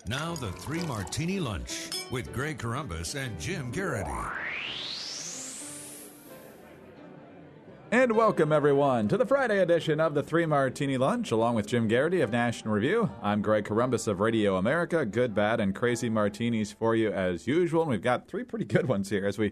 Now the Three Martini Lunch with Greg Corombos and Jim Garrity. And welcome, everyone, to the Friday edition of the Three Martini Lunch, along with Jim Garrity of National Review. I'm Greg Corombos of Radio America. Good, bad, and crazy martinis for you as usual. And we've got three pretty good ones here as we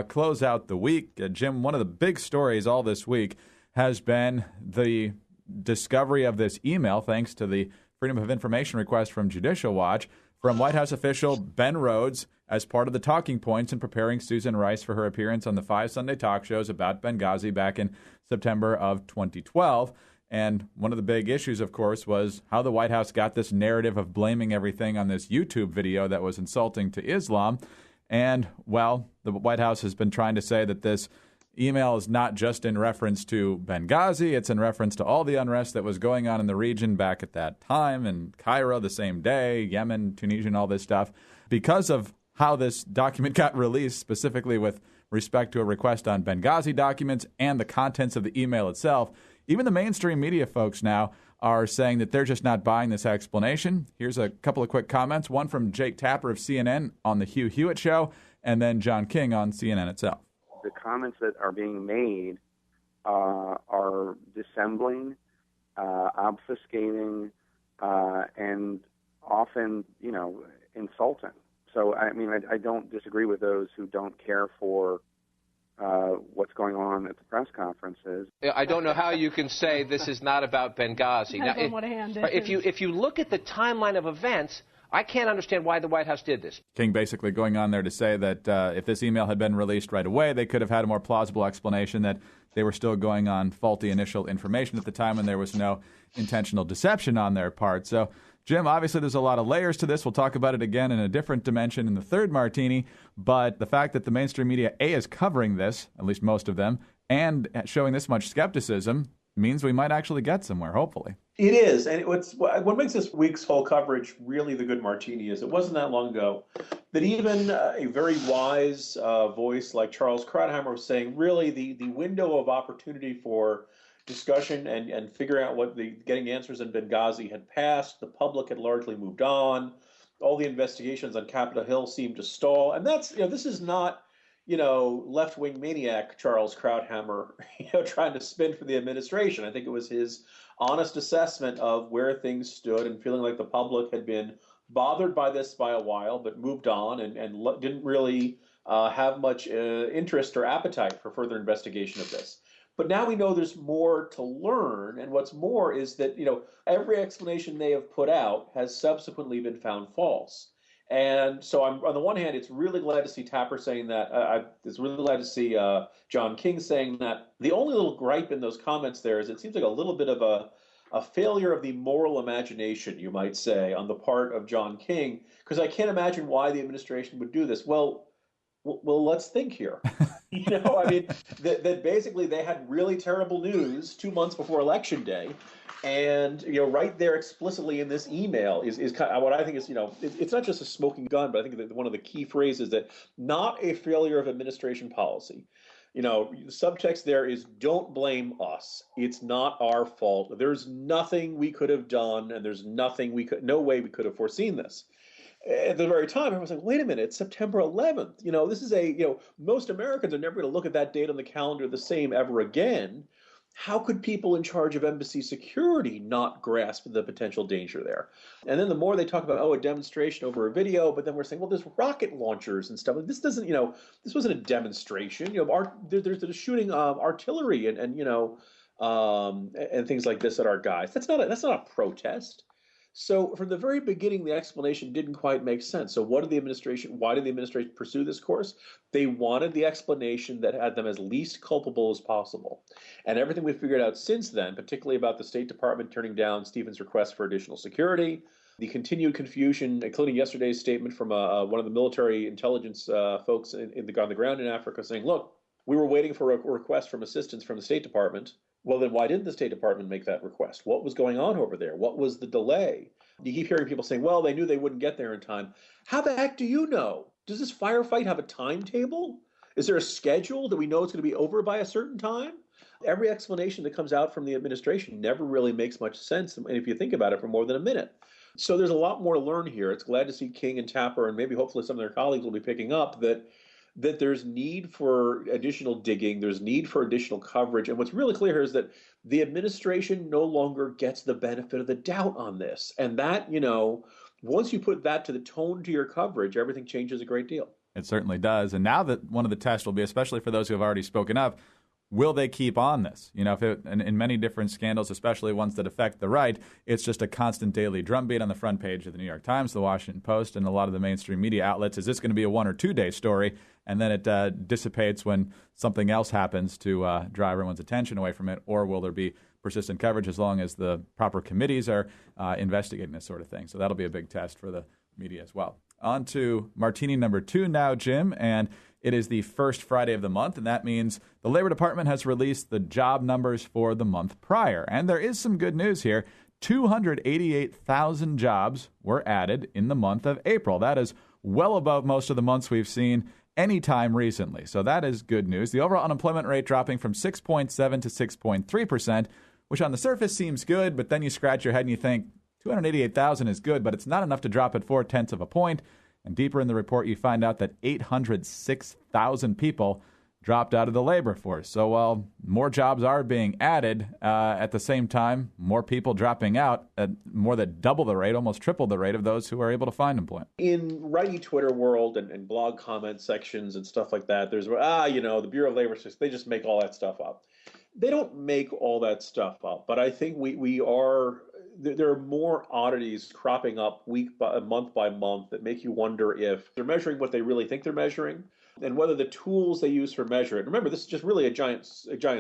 close out the week. Jim, one of the big stories all this week has been the discovery of this email, thanks to the Freedom of Information request from Judicial Watch, from White House official Ben Rhodes as part of the talking points in preparing Susan Rice for her appearance on the 5 Sunday talk shows about Benghazi back in September of 2012. And one of the big issues, of course, was how the White House got this narrative of blaming everything on this YouTube video that was insulting to Islam. And, well, the White House has been trying to say that this email is not just in reference to Benghazi, it's in reference to all the unrest that was going on in the region back at that time, in Cairo the same day, Yemen, Tunisia, and all this stuff. Because of how this document got released, specifically with respect to a request on Benghazi documents and the contents of the email itself, even the mainstream media folks now are saying that they're just not buying this explanation. Here's a couple of quick comments, one from Jake Tapper of CNN on The Hugh Hewitt Show, and then John King on CNN itself. The comments that are being made are dissembling, obfuscating, and often, insulting. So, I don't disagree with those who don't care for what's going on at the press conferences. I don't know how you can say this is not about Benghazi. Now, if you look at the timeline of events, I can't understand why the White House did this. King basically going on there to say that if this email had been released right away, they could have had a more plausible explanation that they were still going on faulty initial information at the time and there was no intentional deception on their part. So, Jim, obviously there's a lot of layers to this. We'll talk about it again in a different dimension in the third martini. But the fact that the mainstream media, A, is covering this, at least most of them, and showing this much skepticism means we might actually get somewhere, hopefully. It is. And what makes this week's whole coverage really the good martini is it wasn't that long ago that even a very wise voice like Charles Krauthammer was saying, really, the window of opportunity for discussion and figuring out getting answers in Benghazi had passed. The public had largely moved on. All the investigations on Capitol Hill seemed to stall. And that's, this is not, left-wing maniac Charles Krauthammer, trying to spin for the administration. I think it was his honest assessment of where things stood and feeling like the public had been bothered by this by a while, but moved on and didn't really have much interest or appetite for further investigation of this. But now we know there's more to learn, and what's more is that, every explanation they have put out has subsequently been found false. And so I'm, on the one hand, it's really glad to see Tapper saying that. It's really glad to see John King saying that. The only little gripe in those comments there is it seems like a little bit of a failure of the moral imagination, you might say, on the part of John King, because I can't imagine why the administration would do this. Well, let's think here. That basically they had really terrible news 2 months before Election Day. And, right there explicitly in this email is kind of what I think is, it's not just a smoking gun, but I think that one of the key phrases that not a failure of administration policy. The subtext there is don't blame us. It's not our fault. There's nothing we could have done, and there's no way we could have foreseen this. At the very time, I was like, wait a minute, it's September 11th. This is most Americans are never going to look at that date on the calendar the same ever again. How could people in charge of embassy security not grasp the potential danger there? And then the more they talk about, a demonstration over a video, but then we're saying, well, there's rocket launchers and stuff. This doesn't, this wasn't a demonstration. There's shooting artillery and things like this at our guys. That's not a protest. So from the very beginning, the explanation didn't quite make sense. So why did the administration pursue this course? They wanted the explanation that had them as least culpable as possible. And everything we've figured out since then, particularly about the State Department turning down Stephen's request for additional security, the continued confusion, including yesterday's statement from one of the military intelligence folks on the ground in Africa saying, look, we were waiting for a request from assistance from the State Department. Well, then why didn't the State Department make that request? What was going on over there? What was the delay? You keep hearing people saying, well, they knew they wouldn't get there in time. How the heck do you know? Does this firefight have a timetable? Is there a schedule that we know it's going to be over by a certain time? Every explanation that comes out from the administration never really makes much sense, and if you think about it, for more than a minute. So there's a lot more to learn here. It's glad to see King and Tapper, and maybe hopefully some of their colleagues will be picking up that there's need for additional digging, there's need for additional coverage. And what's really clear here is that the administration no longer gets the benefit of the doubt on this. And that, once you put that to the tone to your coverage, everything changes a great deal. It certainly does. And now that one of the tests will be, especially for those who have already spoken up, will they keep on this? In many different scandals, especially ones that affect the right, it's just a constant daily drumbeat on the front page of the New York Times, the Washington Post, and a lot of the mainstream media outlets. Is this going to be a 1 or 2 day story? And then it dissipates when something else happens to draw everyone's attention away from it? Or will there be persistent coverage as long as the proper committees are investigating this sort of thing? So that'll be a big test for the media as well. On to Martini number 2 now, Jim, and it is the first Friday of the month, and that means the Labor Department has released the job numbers for the month prior. And there is some good news here. 288,000 jobs were added in the month of April. That is well above most of the months we've seen any time recently. So that is good news. The overall unemployment rate dropping from 6.7 to 6.3%, which on the surface seems good, but then you scratch your head and you think 288,000 is good, but it's not enough to drop it 0.4 of a point. And deeper in the report, you find out that 806,000 people dropped out of the labor force. So while more jobs are being added, at the same time, more people dropping out at more than double the rate, almost triple the rate of those who are able to find employment. In righty Twitter world and blog comment sections and stuff like that, there's, the Bureau of Labor Statistics, they just make all that stuff up. They don't make all that stuff up, but I think there are more oddities cropping up month by month that make you wonder if they're measuring what they really think they're measuring and whether the tools they use for measuring. Remember, this is just really a giant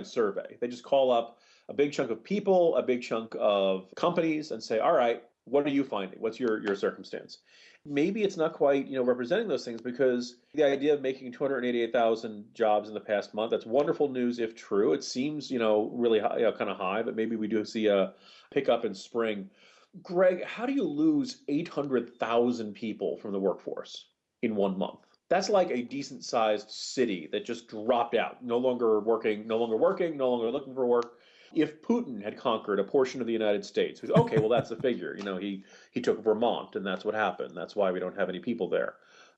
survey. They just call up a big chunk of people, a big chunk of companies and say, all right, what are you finding? What's your circumstance? Maybe it's not quite, representing those things, because the idea of making 288,000 jobs in the past month, that's wonderful news if true. It seems, really high, kind of high, but maybe we do see a pickup in spring. Greg, how do you lose 800,000 people from the workforce in 1 month? That's like a decent-sized city that just dropped out, no longer working, no longer looking for work. If Putin had conquered a portion of the United States, okay, well, that's the figure. He took Vermont, and that's what happened. That's why we don't have any people there.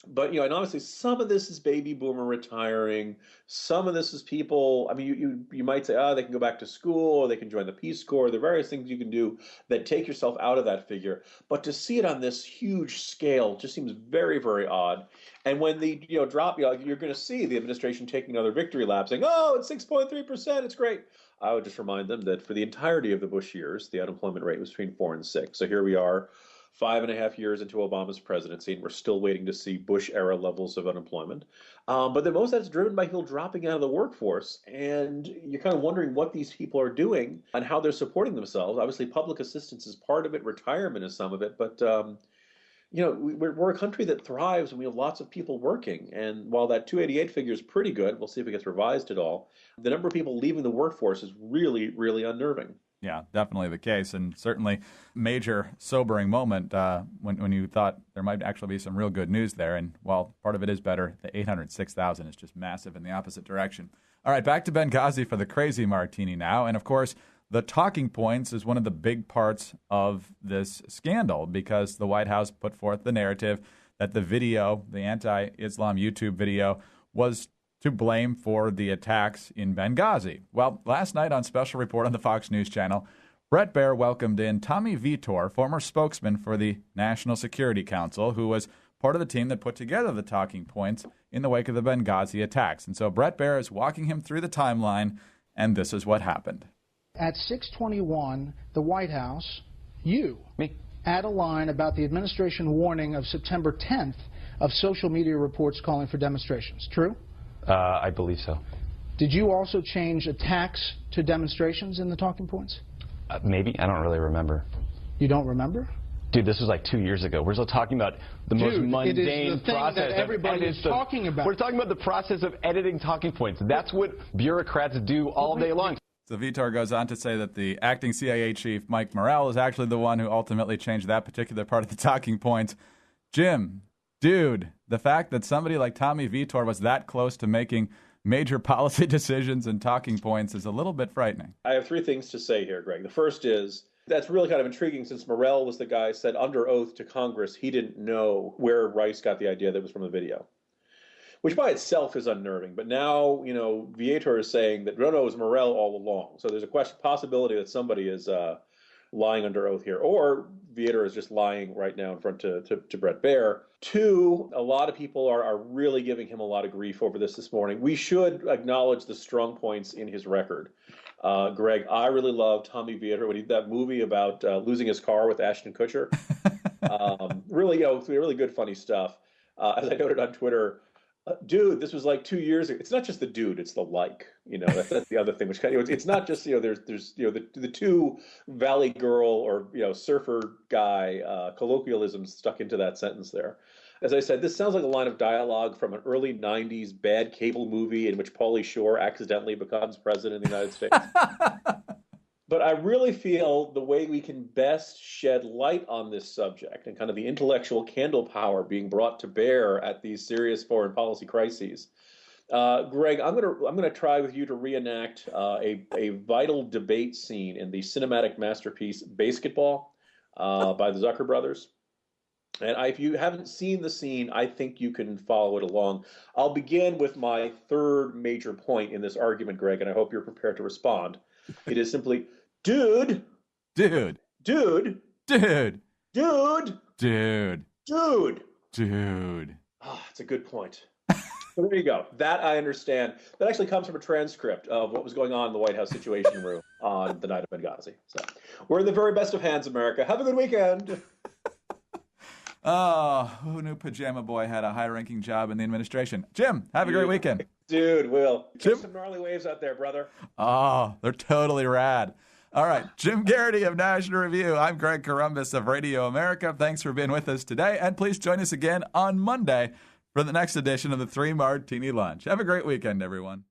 But, and honestly, some of this is baby boomer retiring. Some of this is people, you might say, they can go back to school, or they can join the Peace Corps. There are various things you can do that take yourself out of that figure. But to see it on this huge scale just seems very, very odd. And when the drop, you're going to see the administration taking another victory lap, saying, it's 6.3%, it's great. I would just remind them that for the entirety of the Bush years, the unemployment rate was between 4 and 6. So here we are, 5.5 years into Obama's presidency, and we're still waiting to see Bush-era levels of unemployment. But then most of that's driven by people dropping out of the workforce. And you're kind of wondering what these people are doing and how they're supporting themselves. Obviously, public assistance is part of it. Retirement is some of it. But we're a country that thrives and we have lots of people working. And while that 288 figure is pretty good, we'll see if it gets revised at all, the number of people leaving the workforce is really, really unnerving. Yeah, definitely the case, and certainly major sobering moment when you thought there might actually be some real good news there. And while part of it is better, the 806,000 is just massive in the opposite direction. All right, back to Benghazi for the crazy Martini now. And of course, the talking points is one of the big parts of this scandal, because the White House put forth the narrative that the video, the anti-Islam YouTube video, was to blame for the attacks in Benghazi. Well, last night on Special Report on the Fox News Channel, Bret Baier welcomed in Tommy Vietor, former spokesman for the National Security Council, who was part of the team that put together the talking points in the wake of the Benghazi attacks. And so Bret Baier is walking him through the timeline, and this is what happened. At 6:21, the White House, Me, add a line about the administration warning of September 10th of social media reports calling for demonstrations. True? I believe so. Did you also change attacks to demonstrations in the talking points? Maybe. I don't really remember. You don't remember? Dude, this was like 2 years ago. We're still talking about the most mundane it is the thing process that everybody is talking about. We're talking about the process of editing talking points. That's what bureaucrats do all day long. So Vietor goes on to say that the acting CIA chief, Mike Morrell, is actually the one who ultimately changed that particular part of the talking points. Jim, dude, the fact that somebody like Tommy Vietor was that close to making major policy decisions and talking points is a little bit frightening. I have 3 things to say here, Greg. The first is that's really kind of intriguing, since Morell was the guy who said under oath to Congress he didn't know where Rice got the idea that it was from the video, which by itself is unnerving. But now, Vietor is saying that no, it was Morell all along. So there's a possibility that somebody is lying under oath here, or Vietor is just lying right now in front to Bret Baier. Two, a lot of people are really giving him a lot of grief over this morning. We should acknowledge the strong points in his record. Greg, I really love Tommy Vietor when he did that movie about losing his car with Ashton Kutcher. Really good, funny stuff. As I noted on Twitter, dude, this was like 2 years ago. It's not just the dude; it's the like. That's the other thing. Which it's not just there's the two Valley Girl or surfer guy colloquialisms stuck into that sentence there. As I said, this sounds like a line of dialogue from an early '90s bad cable movie in which Pauly Shore accidentally becomes president of the United States. But I really feel the way we can best shed light on this subject and kind of the intellectual candle power being brought to bear at these serious foreign policy crises. Greg, I'm gonna try with you to reenact a vital debate scene in the cinematic masterpiece Basketball by the Zucker brothers. And if you haven't seen the scene, I think you can follow it along. I'll begin with my third major point in this argument, Greg, and I hope you're prepared to respond. It is simply, dude. Dude. Dude. Dude. Dude. Dude. Dude. Dude. It's a good point. So there you go. That I understand. That actually comes from a transcript of what was going on in the White House Situation Room on the night of Benghazi. So we're in the very best of hands, America. Have a good weekend. Oh, who knew Pajama Boy had a high-ranking job in the administration? Jim, have a great weekend. Dude, Will. Jim? Catch some gnarly waves out there, brother. Oh, they're totally rad. All right, Jim Garrity of National Review. I'm Greg Corombos of Radio America. Thanks for being with us today, and please join us again on Monday for the next edition of the 3 Martini Lunch. Have a great weekend, everyone.